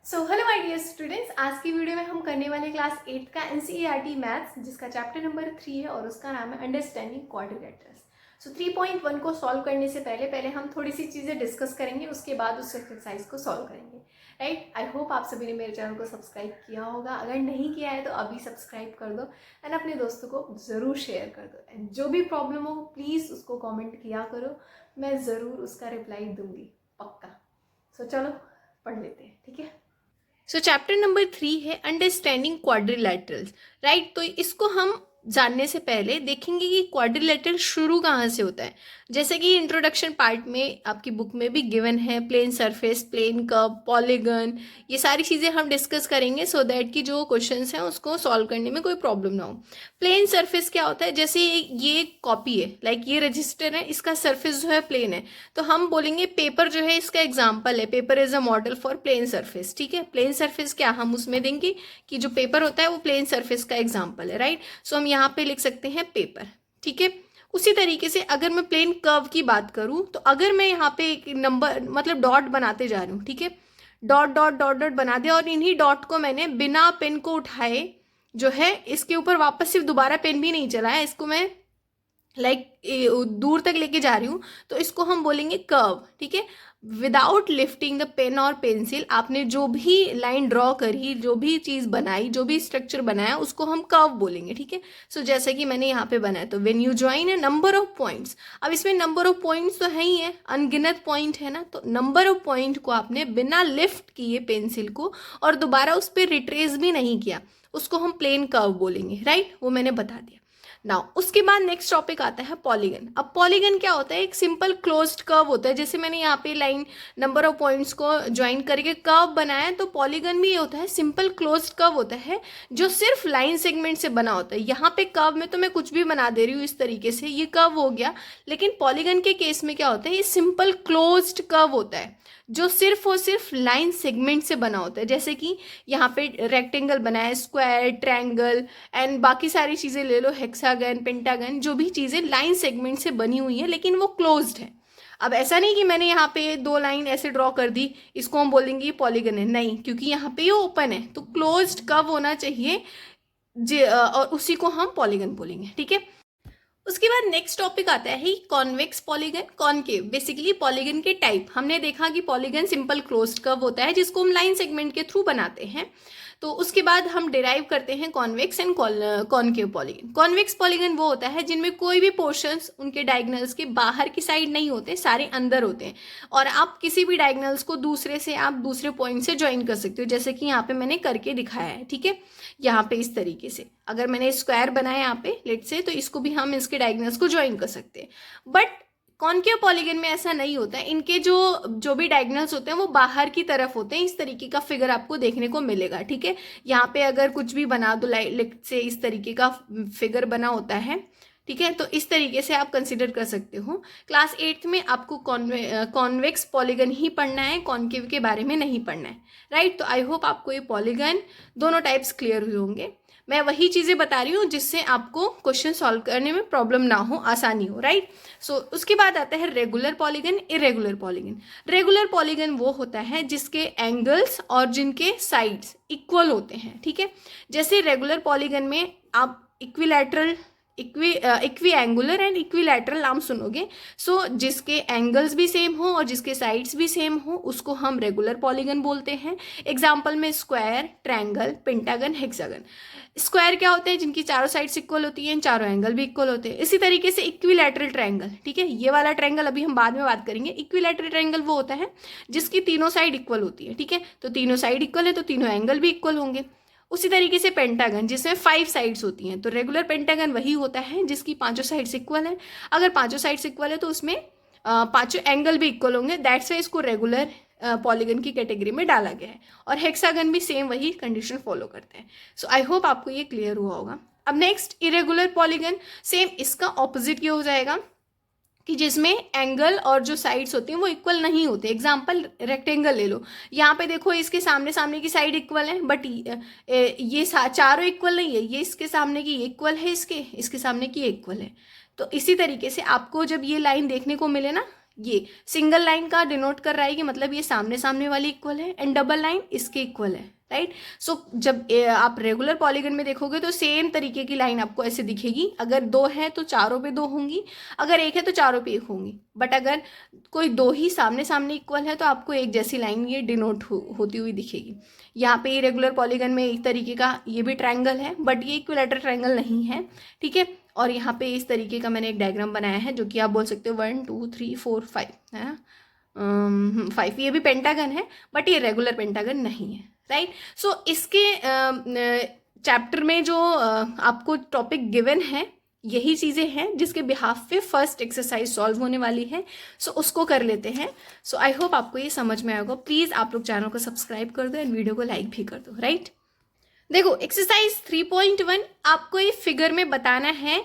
So hello my dear students, आज की video में हम करने वाले क्लास 8 का एनसीईआरटी मैथ्स जिसका चैप्टर नंबर 3 है और उसका नाम है अंडरस्टैंडिंग क्वाड्रिलेटरल्स। सो 3.1 को सॉल्व करने से पहले पहले हम थोड़ी सी चीज़ें डिस्कस करेंगे, उसके बाद उस एक्सरसाइज को सॉल्व करेंगे। राइट, आई होप आप सभी ने मेरे चैनल को सब्सक्राइब किया होगा। अगर नहीं किया है तो अभी सब्सक्राइब कर दो एंड अपने दोस्तों को ज़रूर शेयर कर दो। एंड जो भी प्रॉब्लम हो प्लीज़ उसको कॉमेंट किया करो, मैं ज़रूर उसका रिप्लाई दूंगी, पक्का। सो चलो पढ़ लेते हैं, ठीक है। सो चैप्टर नंबर 3 है अंडरस्टैंडिंग क्वाड्रिलेटरल्स। राइट, तो इसको हम जानने से पहले देखेंगे कि क्वाड्रिलेटरल शुरू कहाँ से होता है। जैसे कि इंट्रोडक्शन पार्ट में आपकी बुक में भी गिवन है, plane surface, plane curve, polygon, ये सारी चीज़ें हम डिस्कस करेंगे सो दैट कि जो क्वेश्चंस हैं उसको सॉल्व करने में कोई प्रॉब्लम ना हो। प्लेन सरफेस क्या होता है, जैसे ये कॉपी है, लाइक ये रजिस्टर है, इसका सरफेस जो है प्लेन है, तो हम बोलेंगे पेपर जो है इसका एग्जाम्पल है, paper is a model for plane surface. ठीक है, प्लेन सरफेस क्या हम उसमें देंगे कि जो पेपर होता है वो प्लेन सरफेस का एग्जाम्पल है। राइट, सो हम यहाँ पे लिख सकते हैं पेपर। ठीक है, उसी तरीके से अगर मैं प्लेन कर्व की बात करूं तो अगर मैं यहाँ पे एक नंबर मतलब डॉट बनाते जा रही हूँ, ठीक है, डॉट डॉट डॉट डॉट बना दिया और इन्हीं डॉट को मैंने बिना पेन को उठाए जो है इसके ऊपर वापस सिर्फ दोबारा पेन भी नहीं चलाया, इसको मैं दूर तक लेके जा रही हूँ, तो इसको हम बोलेंगे कर्व। ठीक है, विदाउट लिफ्टिंग द पेन और पेंसिल आपने जो भी लाइन ड्रॉ करी, जो भी चीज़ बनाई, जो भी स्ट्रक्चर बनाया उसको हम कर्व बोलेंगे। ठीक है, सो जैसे कि मैंने यहाँ पे बनाया, तो when you join A number of points, अब इसमें नंबर ऑफ पॉइंट्स तो है ही है, अनगिनत पॉइंट है ना, तो नंबर ऑफ पॉइंट को आपने बिना लिफ्ट किए पेंसिल को और दोबारा उस पर रिट्रेस भी नहीं किया, उसको हम प्लेन कर्व बोलेंगे। राइट, वो मैंने बता दिया। नाउ उसके बाद नेक्स्ट टॉपिक आता है पॉलीगन। अब पॉलीगन क्या होता है, एक सिंपल क्लोज्ड कर्व होता है। जैसे मैंने यहाँ पे लाइन नंबर ऑफ पॉइंट्स को ज्वाइन करके कर्व बनाया है, तो पॉलीगन भी ये होता है, सिंपल क्लोज्ड कर्व होता है जो सिर्फ लाइन सेगमेंट से बना होता है। यहाँ पे कर्व में तो मैं कुछ भी बना दे रही हूँ इस तरीके से, ये कर्व हो गया, लेकिन पॉलीगन के केस में क्या होता है, ये सिंपल क्लोज्ड कर्व होता है जो सिर्फ और सिर्फ लाइन सेगमेंट से बना होता है। जैसे कि यहाँ पे रेक्टेंगल बना है, स्क्वायर, ट्रायंगल एंड बाकी सारी चीज़ें ले लो, हेक्सागन, पेंटागन, जो भी चीज़ें लाइन सेगमेंट से बनी हुई है लेकिन वो क्लोज्ड है। अब ऐसा नहीं कि मैंने यहाँ पे दो लाइन ऐसे ड्रॉ कर दी, इसको हम बोलेंगे ये पॉलीगन है, नहीं, क्योंकि यहाँ पे ये ओपन है, तो क्लोज्ड कब होना चाहिए और उसी को हम पॉलीगन बोलेंगे। ठीक है, उसके बाद नेक्स्ट टॉपिक आता है convex polygon, concave. Basically polygon के टाइप हमने देखा कि पॉलीगन सिंपल क्लोज्ड कर्व होता है जिसको हम लाइन सेगमेंट के थ्रू बनाते हैं। तो उसके बाद हम डिराइव करते हैं convex and concave polygon. Convex polygon वो होता है जिनमें कोई भी पोर्शंस उनके डायगनल्स के बाहर की साइड नहीं होते, सारे अंदर होते हैं, और आप किसी भी डायगनल्स को दूसरे से आप दूसरे पॉइंट से ज्वाइन कर सकते हो, जैसे कि यहाँ पे मैंने करके दिखाया है। ठीक है, यहाँ पे इस तरीके से अगर मैंने स्क्वायर बनाया यहाँ पे लेट से, तो इसको भी हम इसके डायगनल्स को ज्वाइन कर सकते हैं। बट कॉनकेव पॉलीगन में ऐसा नहीं होता है, इनके जो भी डायगनल्स होते हैं वो बाहर की तरफ होते हैं। इस तरीके का फिगर आपको देखने को मिलेगा। ठीक है, यहाँ पे अगर कुछ भी बना दो लेट से, इस तरीके का फिगर बना होता है। ठीक है, तो इस तरीके से आप कंसिडर कर सकते हो। क्लास 8th में आपको कॉन्वेक्स पॉलीगन ही पढ़ना है, कॉनकेव के बारे में नहीं पढ़ना है। राइट, तो आई होप आपको ये पॉलीगन दोनों टाइप्स क्लियर हुए होंगे। मैं वही चीज़ें बता रही हूँ जिससे आपको क्वेश्चन सॉल्व करने में प्रॉब्लम ना हो, आसानी हो। राइट, सो उसके बाद आता है regular polygon, irregular polygon. Regular polygon वो होता है जिसके एंगल्स और जिनके साइड्स इक्वल होते हैं। ठीक है, जैसे रेगुलर पॉलीगन में आप equilateral, equi angular and equilateral नाम सुनोगे। सो जिसके एंगल्स भी सेम हो और जिसके साइड्स भी सेम हो उसको हम रेगुलर पॉलीगन बोलते हैं। एग्जाम्पल में square, triangle, pentagon, hexagon. Square क्या होते हैं, जिनकी चारों साइड्स इक्वल होती हैं, चारों एंगल भी इक्वल होते हैं। इसी तरीके से इक्विलैटरल ट्रायंगल, ठीक है, ये वाला ट्रायंगल अभी हम बाद में बात करेंगे। इक्विलैटरल ट्रायंगल वो होता है जिसकी तीनों साइड इक्वल होती है। ठीक है, तो तीनों साइड इक्वल है तो तीनों एंगल भी इक्वल होंगे। उसी तरीके से पेंटागन जिसमें 5 साइड्स होती हैं, तो रेगुलर पेंटागन वही होता है जिसकी पांचों साइड्स इक्वल है। अगर पांचों साइड्स इक्वल है तो उसमें पांचों एंगल भी इक्वल होंगे, दैट्स वाई इसको रेगुलर पॉलीगन की कैटेगरी में डाला गया है। और हेक्सागन भी सेम वही कंडीशन फॉलो करते हैं। सो आई होप आपको ये क्लियर हुआ होगा। अब नेक्स्ट इरेगुलर पॉलीगन, सेम इसका ऑपोजिट ये हो जाएगा कि जिसमें एंगल और जो साइड्स होती हैं वो इक्वल नहीं होते। एग्जाम्पल रेक्टेंगल ले लो, यहाँ पे देखो इसके सामने सामने की साइड इक्वल है, बट ये चारों इक्वल नहीं है, ये इसके सामने की इक्वल है, इसके सामने की इक्वल है। तो इसी तरीके से आपको जब ये लाइन देखने को मिले ना, ये सिंगल लाइन का डिनोट कर रहा है कि मतलब ये सामने सामने वाली इक्वल है, एंड डबल लाइन इसके इक्वल है, राइट। सो जब आप रेगुलर पॉलीगन में देखोगे तो सेम तरीके की लाइन आपको ऐसे दिखेगी। अगर दो है तो चारों पे दो होंगी, अगर एक है तो चारों पे एक होंगी। बट अगर कोई दो ही सामने सामने इक्वल है तो आपको एक जैसी लाइन ये डिनोट होती हुई दिखेगी। यहाँ पे रेगुलर पॉलीगन में एक तरीके का ये भी ट्रायंगल है, बट ये इक्विलैटरल ट्रायंगल नहीं है, ठीक है। और यहाँ पे इस तरीके का मैंने एक डायग्राम बनाया है जो कि आप बोल सकते हो 1 2 3 4 5 है ना, 5। ये भी पेंटागन है बट ये रेगुलर पेंटागन नहीं है, राइट। सो इसके चैप्टर में जो आपको टॉपिक गिवन है यही चीज़ें हैं जिसके बिहाफ पे फर्स्ट एक्सरसाइज सॉल्व होने वाली है। सो उसको कर लेते हैं। सो आई होप आपको ये समझ में आएगा। प्लीज़ आप लोग चैनल को सब्सक्राइब कर दो एंड वीडियो को लाइक भी कर दो, राइट। देखो एक्सरसाइज 3.1 आपको ये फिगर में बताना है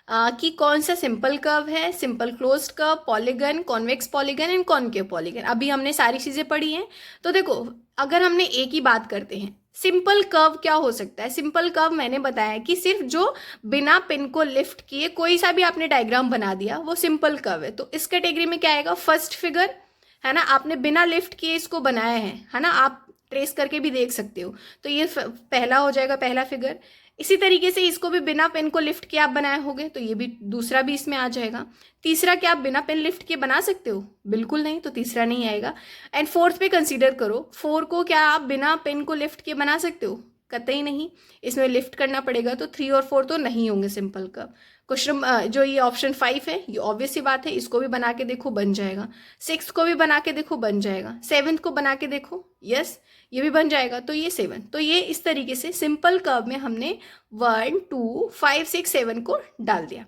कि कौन सा सिंपल कर्व है, simple closed curve, polygon, convex polygon and concave polygon. अभी हमने सारी चीज़ें पढ़ी हैं। तो देखो अगर हमने एक ही बात करते हैं, सिंपल कर्व क्या हो सकता है। सिंपल कर्व मैंने बताया कि सिर्फ जो बिना पिन को लिफ्ट किए कोई सा भी आपने डायग्राम बना दिया वो सिंपल कर्व है। तो इस कैटेगरी में क्या आएगा, फर्स्ट फिगर है ना, आपने बिना लिफ्ट किए इसको बनाया है ना, आप ट्रेस करके भी देख सकते हो। तो ये पहला हो जाएगा, पहला फिगर। इसी तरीके से इसको भी बिना पेन को लिफ्ट किए आप बनाए होगे तो ये भी दूसरा भी इसमें आ जाएगा। तीसरा क्या आप बिना पेन लिफ्ट किए बना सकते हो, बिल्कुल नहीं, तो तीसरा नहीं आएगा। एंड फोर्थ पे कंसीडर करो, 4 को क्या आप बिना पेन को लिफ्ट किए बना सकते हो, कतई नहीं, इसमें लिफ्ट करना पड़ेगा। तो 3 और 4 तो नहीं होंगे सिंपल कर्व। क्वेश्चन जो ये ऑप्शन 5 है ये ऑब्वियस सी बात है, इसको भी बना के देखो बन जाएगा। 6 को भी बना के देखो बन जाएगा। 7 को बना के देखो, यस ये भी बन जाएगा। तो ये 7, तो ये इस तरीके से सिंपल कर्व में हमने 1 2 5 6 7 को डाल दिया।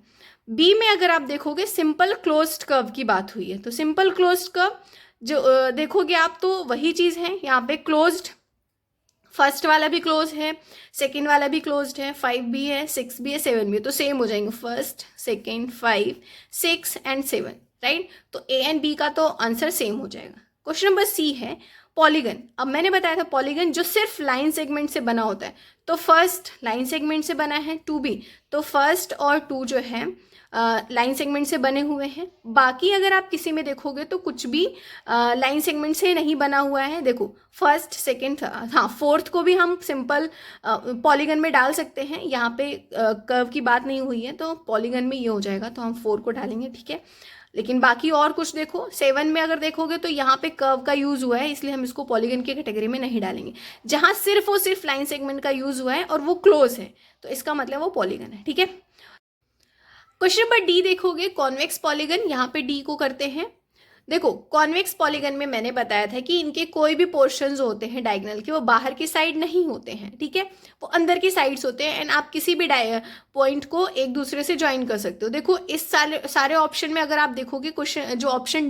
बी में अगर आप देखोगे सिंपल क्लोज्ड कर्व की बात हुई है। तो सिंपल क्लोज्ड कर्व जो देखोगे आप तो वही चीज़ है, यहाँ पे क्लोज्ड, फर्स्ट वाला भी क्लोज है, सेकेंड वाला भी क्लोज्ड है, 5 भी है, 6 भी है, 7 भी है, तो सेम हो जाएंगे फर्स्ट सेकेंड 5 6 एंड 7, राइट। तो ए एंड बी का तो आंसर सेम हो जाएगा। क्वेश्चन नंबर सी है पॉलीगन। अब मैंने बताया था पॉलीगन जो सिर्फ लाइन सेगमेंट से बना होता है, तो फर्स्ट लाइन सेगमेंट से बना है, 2 भी, तो फर्स्ट और 2 जो है लाइन सेगमेंट से बने हुए हैं। बाकी अगर आप किसी में देखोगे तो कुछ भी लाइन सेगमेंट से नहीं बना हुआ है। देखो फर्स्ट सेकंड, हाँ फोर्थ को भी हम सिंपल पॉलीगन में डाल सकते हैं। यहाँ पे कर्व की बात नहीं हुई है तो पॉलीगन में ये हो जाएगा, तो हम 4 को डालेंगे, ठीक है। लेकिन बाकी और कुछ देखो, 7 में अगर देखोगे तो यहाँ पे कर्व का यूज हुआ है, इसलिए हम इसको पॉलीगन की कैटेगरी में नहीं डालेंगे। जहाँ सिर्फ और सिर्फ लाइन सेगमेंट का यूज हुआ है और वो क्लोज है तो इसका मतलब वो पॉलीगन है, ठीक है। क्वेश्चन नंबर डी देखोगे कॉन्वेक्स पॉलीगन, यहाँ पे डी को करते हैं। देखो कॉन्वेक्स पॉलीगन में मैंने बताया था कि इनके कोई भी पोर्शंस होते हैं डायगोनल के वो बाहर की साइड नहीं होते हैं, ठीक है, वो अंदर की साइड्स होते हैं। एंड आप किसी भी पॉइंट को एक दूसरे से ज्वाइन कर सकते हो। देखो इस सारे ऑप्शन में अगर आप देखोगे क्वेश्चन जो ऑप्शन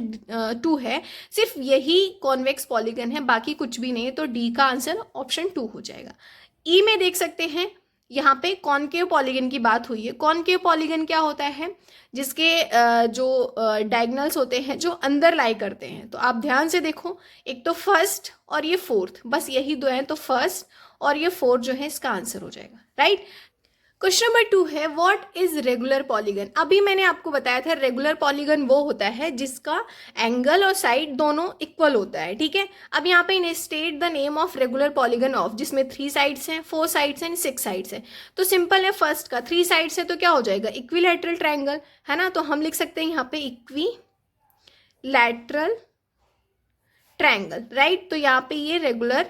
2 है सिर्फ यही कॉन्वेक्स पॉलीगन है, बाकी कुछ भी नहीं है, तो डी का आंसर ऑप्शन 2 हो जाएगा। ई में देख सकते हैं यहाँ पे कॉनकेव पॉलीगन की बात हुई है। कॉनकेव पॉलीगन क्या होता है, जिसके जो डायगोनल्स होते हैं जो अंदर लाई करते हैं। तो आप ध्यान से देखो, एक तो फर्स्ट और ये फोर्थ, बस यही दो हैं, तो फर्स्ट और ये फोर्थ जो है इसका आंसर हो जाएगा, राइट। क्वेश्चन नंबर 2 है व्हाट इज रेगुलर पॉलीगन। अभी मैंने आपको बताया था रेगुलर पॉलीगन वो होता है जिसका एंगल और साइड दोनों इक्वल होता है, ठीक है। अब यहाँ पे state the name of regular polygon of, जिसमें 3 साइड्स हैं, 4 साइड्स एंड 6 साइड्स है। तो सिंपल है, फर्स्ट का 3 साइड्स है तो क्या हो जाएगा, इक्विलैटरल ट्रायंगल है ना। तो हम लिख सकते हैं यहाँ पे इक्विलैटरल ट्रायंगल, राइट। तो यहाँ पे ये रेगुलर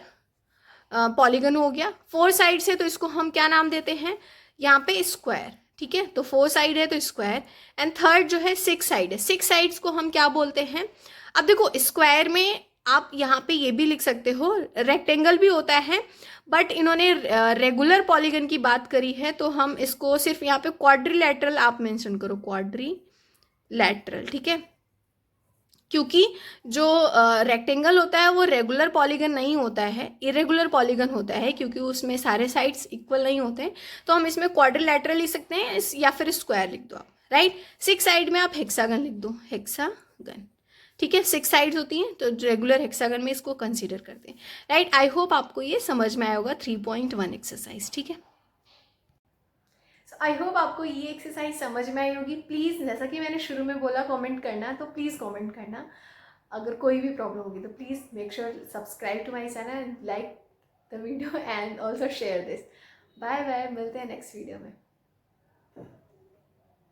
पॉलीगन हो गया। 4 साइड्स है तो इसको हम क्या नाम देते हैं, यहाँ पे स्क्वायर, ठीक है। तो 4 साइड है तो स्क्वायर। एंड थर्ड जो है 6 साइड है, 6 साइड्स को हम क्या बोलते हैं। अब देखो स्क्वायर में आप यहाँ पे ये भी लिख सकते हो, रेक्टेंगल भी होता है, बट इन्होंने रेगुलर पॉलीगन की बात करी है तो हम इसको सिर्फ यहाँ पे क्वाड्रिलैटरल आप मेंशन करो, क्वाड्रिलैटरल, ठीक है। क्योंकि जो रेक्टेंगल होता है वो रेगुलर पॉलीगन नहीं होता है, इरेगुलर पॉलीगन होता है, क्योंकि उसमें सारे साइड्स इक्वल नहीं होते। तो हम इसमें क्वाड्रिलैटरल लिख सकते हैं या फिर स्क्वायर लिख दो आप, राइट। 6 साइड में आप हेक्सागन लिख दो, हेक्सागन, ठीक है। 6 साइड्स होती हैं तो रेगुलर हेक्सागन में इसको कंसीडर करते हैं, राइट। आई होप आपको ये समझ में आया होगा 3.1 एक्सरसाइज, ठीक है। आई होप आपको ये एक्सरसाइज समझ में आई होगी। प्लीज़, जैसा कि मैंने शुरू में बोला, कमेंट करना, तो प्लीज़ कमेंट करना। अगर कोई भी प्रॉब्लम होगी तो please make sure subscribe to my channel, like the video and also share this. Bye bye, मिलते हैं नेक्स्ट वीडियो में।